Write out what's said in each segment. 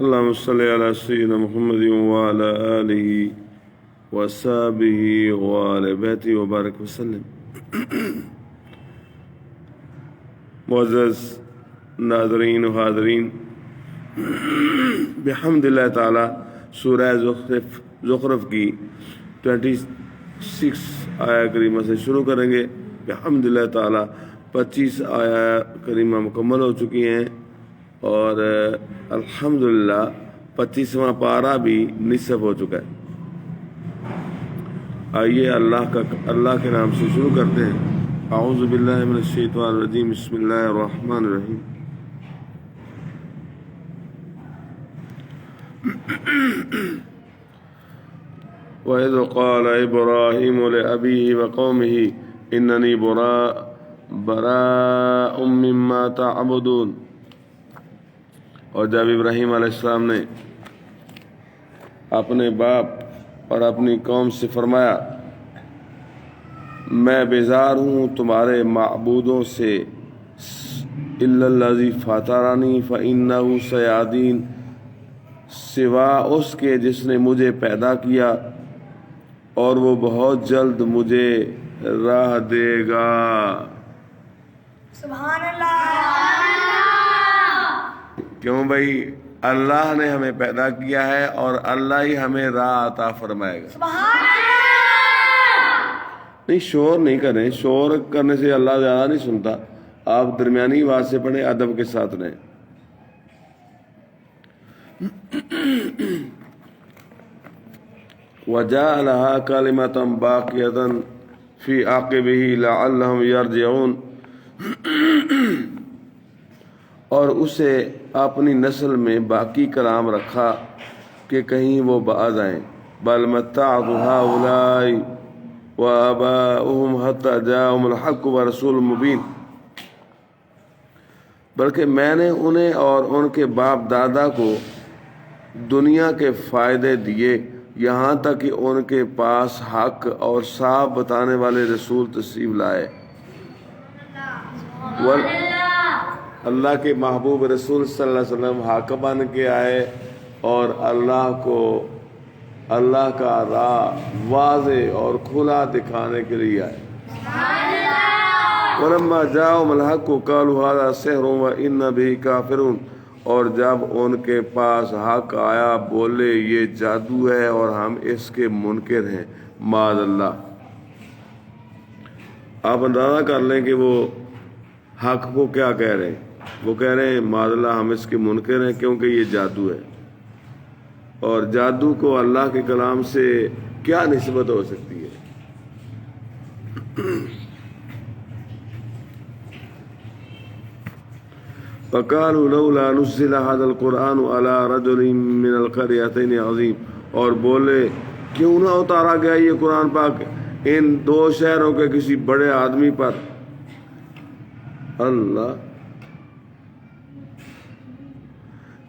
اللهم صل على سيدنا محمد وعلى آله وصحبه وآل بیته وبارک وسلم۔ معزز ناظرین و حاضرین، بحمد اللہ تعالی سورہ زخرف کی 26 آیہ کریمہ سے شروع کریں گے۔ بحمد اللہ تعالی 25 آیہ کریمہ مکمل ہو چکی ہیں اور الحمدللہ 25واں پارہ بھی نصف ہو چکا ہے۔ آئیے اللہ کے نام سے شروع کرتے ہیں۔ اعوذ باللہ من الشیطان الرجیم، بسم اللہ الرحمن الرحیم۔ وَإِذْ قَالَ إِبْرَاهِيمُ لِأَبِيهِ وَقَوْمِهِ إِنَّنِي بَرَاءٌ مِّمَّا تَعْبُدُونَ۔ اور جب ابراہیم علیہ السلام نے اپنے باپ اور اپنی قوم سے فرمایا، میں بیزار ہوں تمہارے معبودوں سے، الا الذی فطرنی فانہ سیہدین، سوا اس کے جس نے مجھے پیدا کیا اور وہ بہت جلد مجھے راہ دے گا۔ سبحان اللہ۔ کیوں بھائی؟ اللہ نے ہمیں پیدا کیا ہے اور اللہ ہی ہمیں راہ عطا فرمائے گا۔ سبحان اللہ۔ نہیں، شور نہیں کریں، شور کرنے سے اللہ زیادہ نہیں سنتا۔ آپ درمیانی آواز سے پڑھیں، ادب کے ساتھ رہیں۔ وَجَعَلَهَا كَلِمَةً بَاقِيَةً فِي عَقِبِهِ لَعَلَّهُمْ يَرْجِعُونَ، اور اسے اپنی نسل میں باقی کلام رکھا کہ کہیں وہ باز آئیں۔ بَلْ مَتَّعْتُ هَؤُلَاءِ وَآبَاؤُهُمْ حَتَّى جَاءَهُمُ الْحَقُّ وَرَسُولٌ مُبِينٌ، بلکہ میں نے انہیں اور ان کے باپ دادا کو دنیا کے فائدے دیے یہاں تک کہ ان کے پاس حق اور صاف بتانے والے رسول تشریف لائے۔ اللہ کے محبوب رسول صلی اللہ علیہ وسلم حق بن کے آئے اور اللہ کا راہ واضح اور کھلا دکھانے کے لیے آئے۔ وَلَمَّا جَاءَهُمُ الْحَقُّ قَالُوا هَذَا سِحْرٌ وَإِنَّا بِهِ كَافِرُونَ، اور جب ان کے پاس حق آیا بولے یہ جادو ہے اور ہم اس کے منکر ہیں، معاذ اللہ۔ آپ اندازہ کر لیں کہ وہ حق کو کیا کہہ رہے ہیں۔ وہ کہہ رہے ہیں معاذ اللہ ہم اس کے منکر ہیں کیونکہ یہ جادو ہے، اور جادو کو اللہ کے کلام سے کیا نسبت ہو سکتی ہے؟ فَقَالُوا لَوْلَا نُزِّلَ هَذَا الْقُرْآنُ عَلَى رَجُلٍ مِّنَ الْقَرْيَتَيْنِ عَظِيمٍ، اور بولے کیوں نہ اتارا گیا یہ قرآن پاک ان دو شہروں کے کسی بڑے آدمی پر۔ اللہ،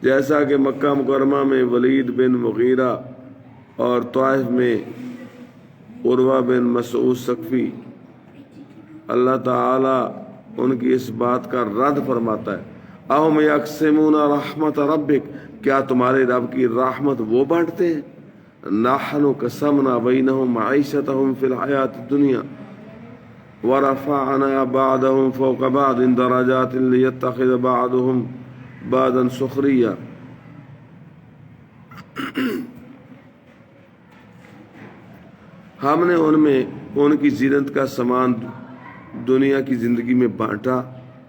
جیسا کہ مکہ مکرمہ میں ولید بن مغیرہ اور طائف میں عروہ بن مسعود ثقفی، اللہ تعالی ان کی اس بات کا رد فرماتا ہے۔ اَهُمْ يَقْسِمُونَ رَحْمَتَ رَبِّكَ، کیا تمہارے رب کی رحمت وہ بانٹتے ہیں؟ نَحْنُ قَسَمْنَا بَيْنَهُمْ مَعِيشَتَهُمْ فِي الْحَيَاةِ الدُّنْيَا وَرَفَعْنَا بَعْضَهُمْ فَوْقَ بَعْضٍ دَرَجَاتٍ لِيَتَّخِذَ بَعْضُهُمْ بَعْضًا سُخْرِيًّا، ہم نے ان میں ان کی زینت کا سامان دنیا کی زندگی میں بانٹا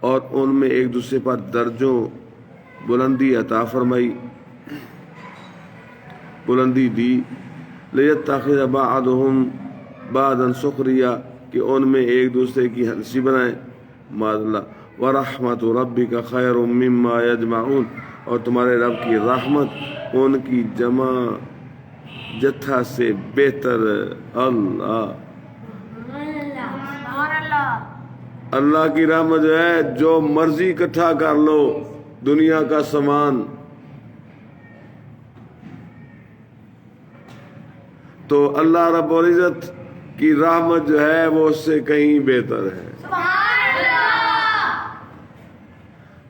اور ان میں ایک دوسرے پر درجوں بلندی عطا فرمائی، بلندی دی۔ لیتخذ بعضهم بعضا سخریا، کہ ان میں ایک دوسرے کی ہنسی بنائیں، معاذ اللہ۔ ورحمت ربک خیر مما یجمعون، اور تمہارے رب کی رحمت ان کی جمع جتھا سے بہتر۔ اللہ، اللہ کی رحمت جو ہے جو مرضی اکٹھا کر لو دنیا کا سامان، تو اللہ رب العزت کی رحمت جو ہے وہ اس سے کہیں بہتر ہے۔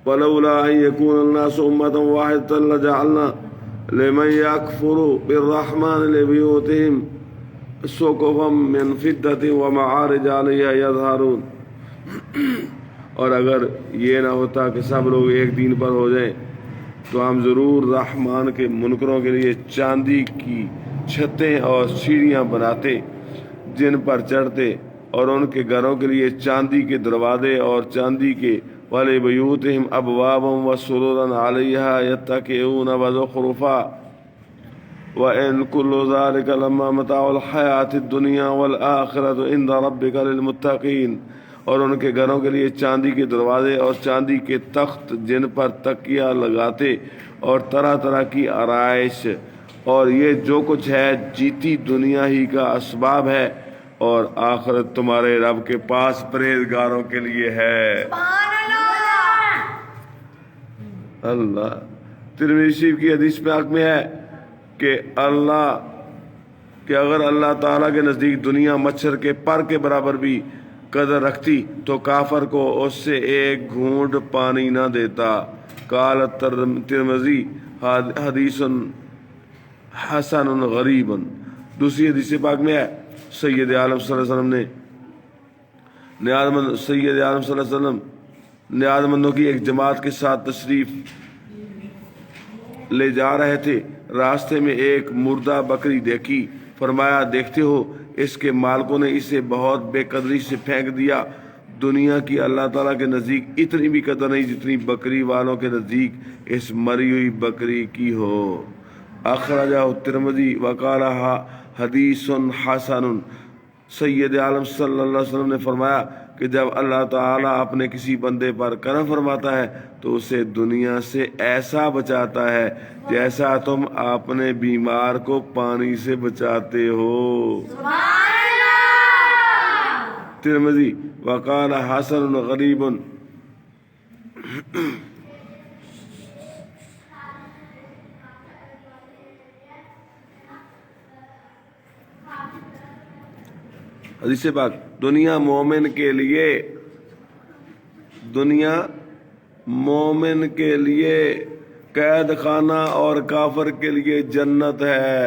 ولولا ان يكون الناس امة واحدة لجعلنا لمن يكفر بالرحمن لبيوتهم سقفا من فضة ومعارج عليها يظهرون. اور اگر یہ نہ ہوتا کہ سب لوگ ایک دین پر ہو جائیں تو ہم ضرور رحمان کے منکروں کے لیے چاندی کی چھتیں اور سیڑھیاں بناتے جن پر چڑھتے، اور ان کے گھروں کے لیے چاندی کے دروازے اور چاندی کے والے بیوتہم ابوابا وسرورا علیہا یتکئون وزخرفا وَإِن كُلُّ ذَلِكَ لَمَّا مَتَاعُ الْحَيَاةِ الدُّنْيَا وَالْآخِرَةُ عِندَ رَبِّكَ لِلْمُتَّقِينَ. اور ان کے گھروں کے لیے چاندی کے دروازے اور چاندی کے تخت جن پر تکیہ لگاتے اور طرح طرح کی آرائش، اور یہ جو کچھ ہے جیتی دنیا ہی کا اسباب ہے، اور آخرت تمہارے رب کے پاس پرہیزگاروں کے لیے ہے. اللہ. ترمذی شریف کی حدیث پاک میں ہے کہ اگر اللہ تعالیٰ کے نزدیک دنیا مچھر کے پر کے برابر بھی قدر رکھتی تو کافر کو اس سے ایک گھونٹ پانی نہ دیتا. قال ترمذی حدیث حسن غریب. دوسری حدیث پاک میں ہے سید عالم صلی اللہ علیہ وسلم نیاز مندوں کی ایک جماعت کے ساتھ تشریف لے جا رہے تھے. راستے میں ایک مردہ بکری دیکھی. فرمایا دیکھتے ہو اس کے مالکوں نے اسے بہت بے قدری سے پھینک دیا. دنیا کی اللہ تعالیٰ کے نزدیک اتنی بھی قدر نہیں جتنی بکری والوں کے نزدیک اس مری ہوئی بکری کی ہو. اخرجہ ترمذی وقال حدیث حسن. سید عالم صلی اللہ علیہ وسلم نے فرمایا کہ جب اللہ تعالیٰ اپنے کسی بندے پر کرم فرماتا ہے تو اسے دنیا سے ایسا بچاتا ہے جیسا تم اپنے بیمار کو پانی سے بچاتے ہو. ترمذی وقال حسن غریب. حدیث پاک. دنیا مومن کے لیے قید خانہ اور کافر کے لیے جنت ہے.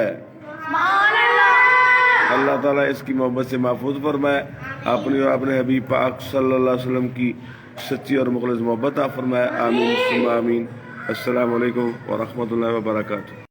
اللہ تعالیٰ اس کی محبت سے محفوظ فرمائے. اپنی اور اپنے حبیب پاک صلی اللہ علیہ وسلم کی سچی اور مخلص محبت فرمائے. آمین ثم آمین. السلام علیکم ورحمۃ اللہ وبرکاتہ.